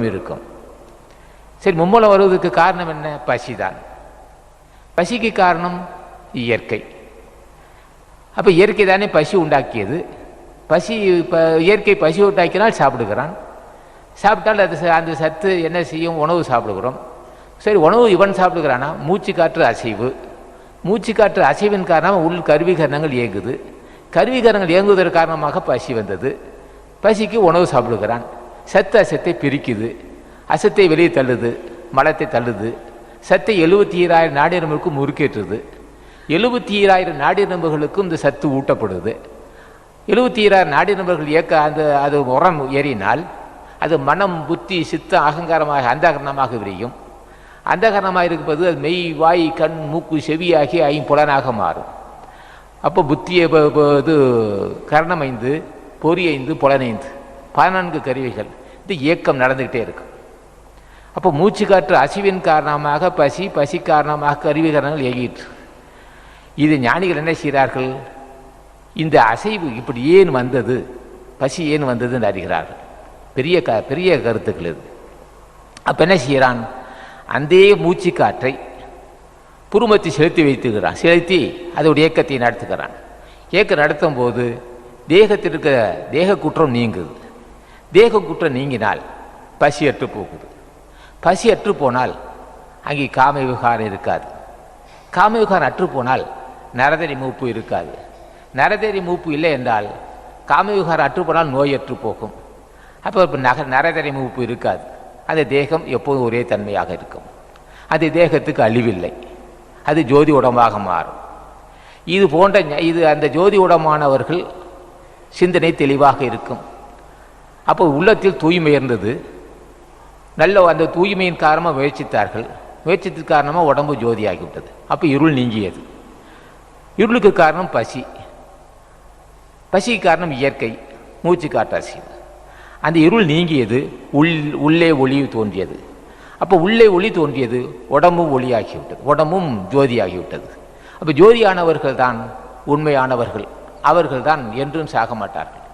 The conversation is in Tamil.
இருக்கும். சரி, மும்மூலம் வருவதற்கு காரணம் என்ன? பசிதான். பசிக்கு காரணம் இயற்கை. அப்போ இயற்கை தானே பசி உண்டாக்கியது. பசி இயற்கை பசி உண்டாக்கினால் சாப்பிடுகிறான். சாப்பிட்டால் அது அந்த சத்து என்ன செய்யும்? உணவு சாப்பிடுகிறோம். சரி, உணவு இவன் சாப்பிடுகிறானா? மூச்சு காற்று அசைவு. மூச்சு காற்று அசைவின் காரணமாக உள் கருவிகரணங்கள் இயங்குது. கருவிகரணங்கள் இயங்குவதற்கு காரணமாக பசி வந்தது. பசிக்கு உணவு சாப்பிடுகிறான். சத்து அசத்தை பிரிக்குது. அசத்தை வெளியே தள்ளுது, மலத்தை தள்ளுது. சத்தை 77,000 நாடி நரம்புகளுக்கு முறுக்கேற்றுது. 77,000 நாடி நரம்புகளுக்கும் இந்த சத்து ஊட்டப்படுது. 77,000 நாடி நரம்புகள் இயக்க அது உரம் ஏறினால் அது மனம், புத்தி, சித்தம், அகங்காரமாக அந்தகரணமாக விரியும். அந்தகரணமாக இருப்பது அது மெய், வாய், கண், மூக்கு, செவி ஆகிய 5 புலனாக மாறும். அப்போ புத்தியை இது கரணம் 5, பொறி 5, புலன் 5, 14 கருவிகள். இந்த இயக்கம் நடந்துக்கிட்டே இருக்கும். அப்போ மூச்சு காற்று அசைவின் காரணமாக பசி, பசி காரணமாக கருவிகரணங்கள் இயங்கிட்டு. இது ஞானிகள் என்ன செய்கிறார்கள்? இந்த அசைவு இப்படி ஏன் வந்தது, பசி ஏன் வந்தது என்று அறிகிறார்கள். பெரிய கருத்துக்கள் இது. அப்போ என்ன செய்கிறான்? அந்த மூச்சு காற்றை புருமத்தை செலுத்தி வைத்துக்கிறான். செலுத்தி அதோட இயக்கத்தை நடத்துகிறான். இயக்கம் நடத்தும் போது தேகத்தில் இருக்க தேக குற்றம் நீங்குது. தேக குற்றம் நீங்கினால் பசி அற்று போகுது. பசி அற்று போனால் அங்கே காம விகாரம் இருக்காது. காம விகாரம் அற்று போனால் நரதரி மூப்பு இருக்காது. நரதரி மூப்பு இல்லை என்றால் காம விகாரம் அற்று போனால் நோய் அற்று போகும். அப்போ இப்போ நரதரி மூப்பு இருக்காது. அந்த தேகம் எப்போதும் ஒரே தன்மையாக இருக்கும். அது தேகத்துக்கு அழிவில்லை. அது ஜோதி உடம்பாக மாறும். இது போன்ற அந்த ஜோதி உடமானவர்கள் சிந்தனை தெளிவாக இருக்கும். அப்போ உள்ளத்தில் தூய்மை இருந்தது. நல்ல அந்த தூய்மையின் காரணமாக முயற்சித்தார்கள். முயற்சித்தின் காரணமாக உடம்பு ஜோதியாகிவிட்டது. அப்போ இருள் நீங்கியது. இருளுக்கு காரணம் பசி. பசிக்கு காரணம் இயற்கை, மூச்சு காற்றாசி. அந்த இருள் நீங்கியது. உள்ளே ஒளி தோன்றியது. அப்போ உள்ளே ஒளி தோன்றியது, உடம்பும் ஒளியாகிவிட்டது, உடம்பும் ஜோதியாகிவிட்டது. அப்போ ஜோதியானவர்கள் தான் உண்மையானவர்கள். அவர்கள் தான் என்றும் சாக மாட்டார்கள்.